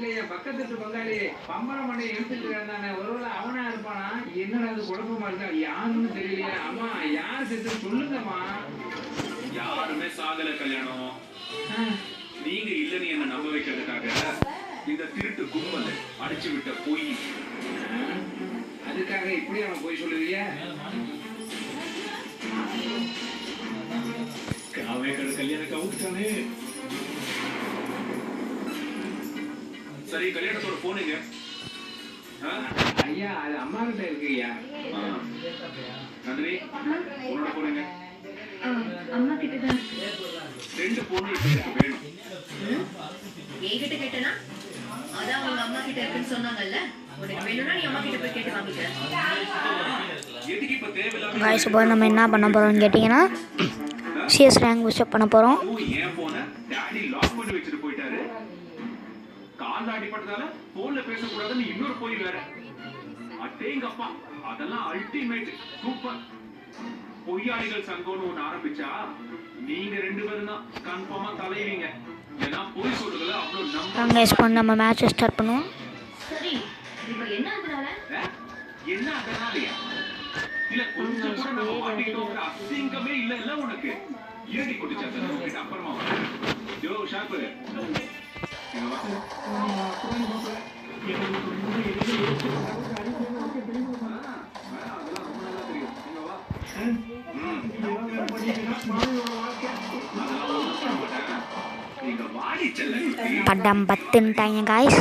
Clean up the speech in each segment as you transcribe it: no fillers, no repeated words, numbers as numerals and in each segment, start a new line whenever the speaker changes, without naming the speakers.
இல்லையா பக்கத்து பங்காளி பம்பரம் பண்ணி எடுத்துட்டு இருந்தானே ஒருவேளை அவனா இருப்பானா? என்னடா அது குழப்பமா இருக்கா? யாருன்னு தெரியலையா? அம்மா யார் செத்து சொல்லுங்கம்மா.
யாருமே சாகல கல்யாணம். நீங்க இல்லன்னு என்ன நம்ப வைக்கிறதுக்காக இந்த திருட்டு கும்பல் அடிச்சு விட்ட பொய்.
அதுக்காக இப்படி அவன் போய் சொல்லுவியா?
கல்யாணம் கவுட்டானே. சரி கல்யாணத்தோட போனுங்க.
ஐயா அது அம்மா கிட்ட இருக்கு ஐயா.
நந்தினி உன்னோட போனுங்க.
அம்மா கிட்ட தான்
ரெண்டு பொண்ணு எனக்கு வேணும்.
என்கிட்ட கேட்டனா அதான் உங்க அம்மா கிட்ட இருக்குன்னு சொன்னாங்கல்ல. உனக்கு வேணும்னா நீ அம்மா கிட்ட போய் கேட்டு வாங்கிக்க.
எதுக்கு இப்ப தேவையில்லாம
गाइस இப்போ நம்ம என்ன பண்ண போறோம்னு கேட்டிங்கனா CS ரேங்க் புஷ் பண்ண போறோம்.
ஏன் போன டாடி லாக் பண்ணி வச்சிட்டு போயிட்டாரு. கால் அடிபட்டதால போன்ல பேச கூடாதுன்னு இன்னொரு போய் வேற. அடேங்கப்பா அதெல்லாம் அல்டிமேட் சூப்பர். பொய்யாளிகள் சங்கம்னு ஒன்று ஆரம்பிச்சா நீங்க ரெண்டு பேரும் தான் கன்ஃபார்மா தலைவீங்க. ஏன்னா போய் சொல்றதுல அவ்வளவு நம்ப.
गाइस இப்போ நம்ம மேட்ச் ஸ்டார்ட் பண்ணுவோம்.
சரி இப்போ என்ன அதனால?
என்ன அதனாலயா? இல்ல கொஞ்சம் கூட நம்ம மாட்டிட்டோங்கிற அசிங்கமே இல்ல உனக்கு. ஏடி கொட்டிச்சாங்க உனக்கு அப்புறமா யோ ஷார்ப்பு இங்க வா.
படம் 10ன்ட்டாங்க guys.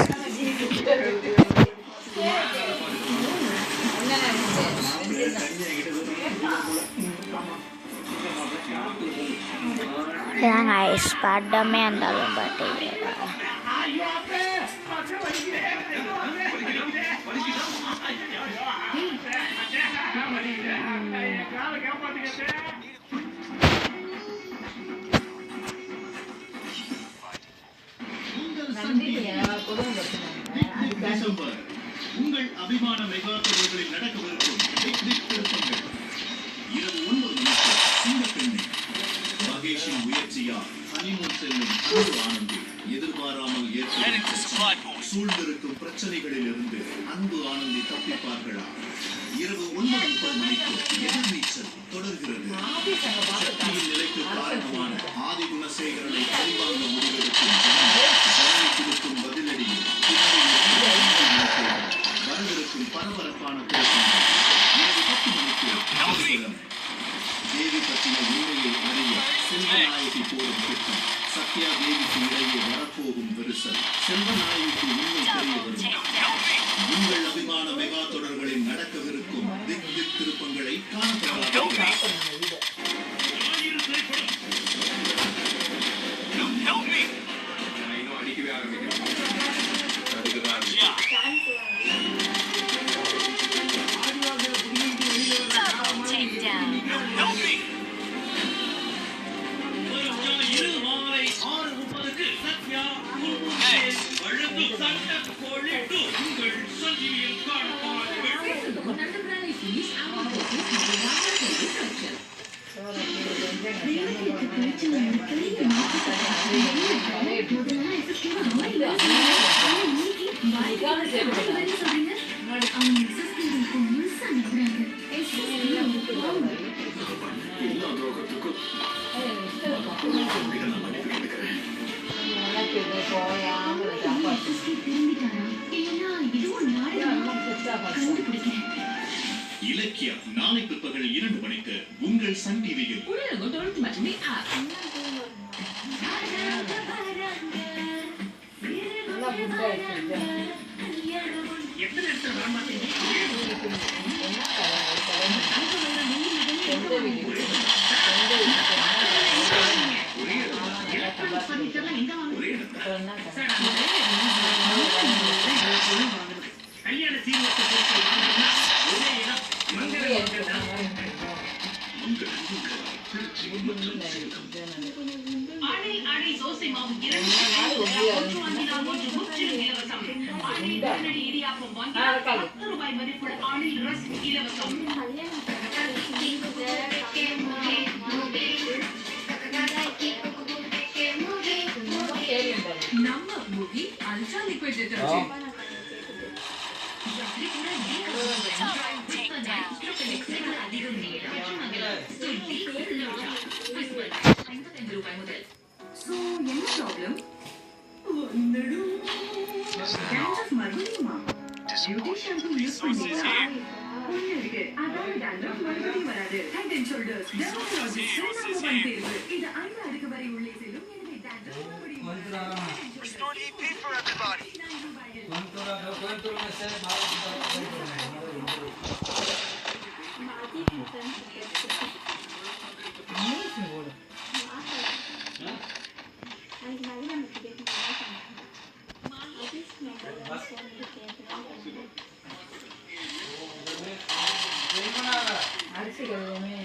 Ya guys, padamnya andalum batik.
உங்கள் அபிமான மெகா தொடர்களில் நடக்கவிருக்கும் திருப்பங்கள் இரவு 9 மணிக்கு சிங்கப்பெண்ணை மகேஷின் முயற்சியால் ஹனிமூன் செல்லும் அன்பு ஆனந்தி எதிர்பாராமல் சூழ்ந்திருக்கும் பிரச்சனைகளில் இருந்து அன்பு ஆனந்தி தப்பிப்பார்களா? இரவு 9:30 மணிக்கு எதிர்நீச்சல் தொடர்கிறது. சக்தியின் நிலைக்கு காரணமான ஆதி குணசேகரனை பழிவாங்க முடிவெடுக்கும் கொடுக்கும் பதிலடியில் வரவிருக்கும் பரபரப்பான இரவு 10 மணிக்கு தேவி பற்றின உண்மையை அறிய செல்வநாயகி போடும் திட்டம். சத்யா தேவிக்கு இடையே வரப்போகும் விரிசல். செல்வநாயகிக்கு உண்மை தெரிய வரும். உங்கள் அபிமான மெகா தொடர்களில் நடக்கவிருக்கும் திக் திக் திருப்பங்களை காணப்படாது.
அடிக்கவே ஆரம்பிக்கிறேன். அதுக்குதான்
இலக்கியம் நாளை பிற்பகல் 2 மணிக்கு உங்கள் சன் டிவியில்.
நம்ம movie ultra liquid detergent So, என்ன ப்ராப்ளம்? dandruff மறுபடியுமா? Beauty shampoo use பண்ணீங்களா? இருக்கு. அதாவது dandruff மறுபடியும் வராது. Head and Shoulders Dermatologist number 1 தேர்வு. இது 5 அடுக்கு வரை உள்ளே செல்லும். எனவே dandruff மறுபடியும் வராது.
Restore EP for everybody.
அரிசிகள் எல்லாமே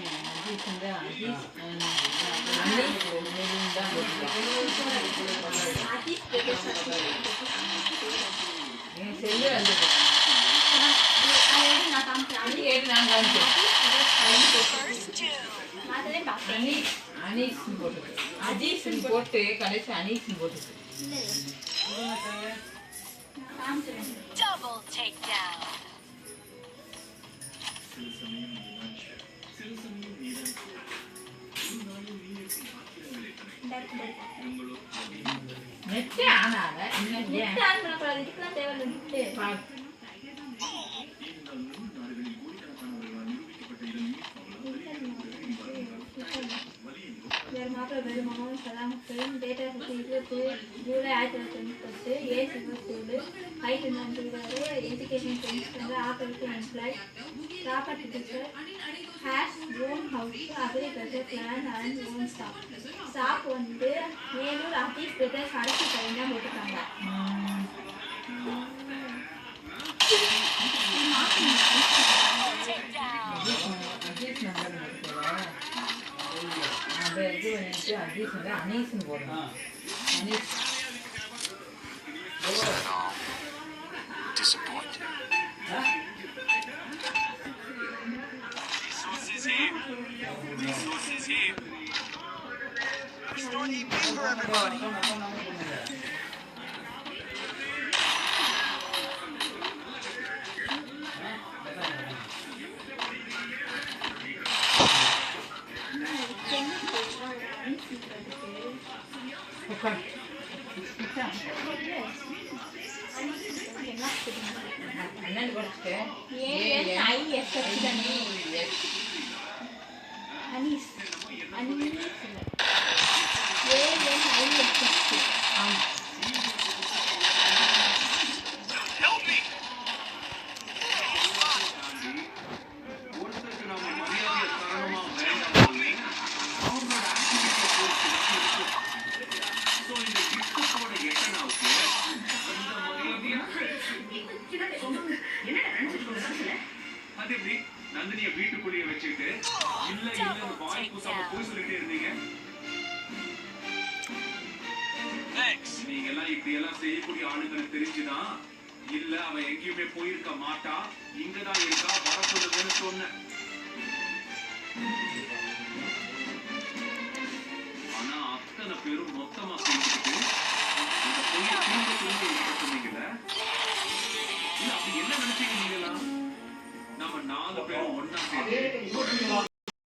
அனீஸ் போட்டு கடைசி அனீஸ் போட்டு
Double takedown.
நெட்டே ஆனாத நெட் ஆன் பண்ண கூடாது இதுக்குலாம் தேவையில்லை நெட்
வேறு மாப்பிள்ள வேறு Mohammed Salam Hussain date of birth 20 July 1930 age 27 height 120 education friends ஆப்பிளுக்கு employ property picture has own house agriculture plan and own shop வந்து மேலூர் ஆஃபீஸ் பிரதர்ஸ் அரிசி கடையில் தான் போட்டுருக்காங்க.
இது பண்ணிட்டு அஜீஸ் வந்து அனீஸ்னு போடணும். Anees
Disappointed. Resources here. Resources here. Restore EP for everybody.
என்னன்னு படிச்சுட்டு
ANIS தானே அனீஸ் அனீஸ்
Help me.
ஒருத்தருக்கு நாம மரியாதையை தரணுமா வேண்டாமா அவங்களோட ஸோ இந்த கிஃப்டோட எட்டனாவுக்கு அந்த மரியாதையை அது எப்படி நந்தினியை வீட்டுக்குள்ளேயே வச்சுட்டு இல்ல இல்ல வாய் கூசாம போய் சொல்லிட்டே இருந்தீங்க. நீங்க எல்லாம் இப்படி எல்லாம் செய்யக்கூடிய ஆளுங்களுக்கு தெரிஞ்சுதான் இல்ல அவன் எங்கேயுமே போயிருக்க மாட்டா இங்கதான் இருக்கா வர சொல்லுங்கன்னு சொன்னேன். ஆனா அத்தனை பேரும் மொத்தமா சேர்ந்துக்கிட்டு இந்த பொய்யை திரும்ப திரும்ப சொன்னீங்கல்ல. இல்ல அப்படி என்ன நினைச்சீங்க நீங்களா? நம்ம 4 பேரும் ஒன்னா சேர்ந்து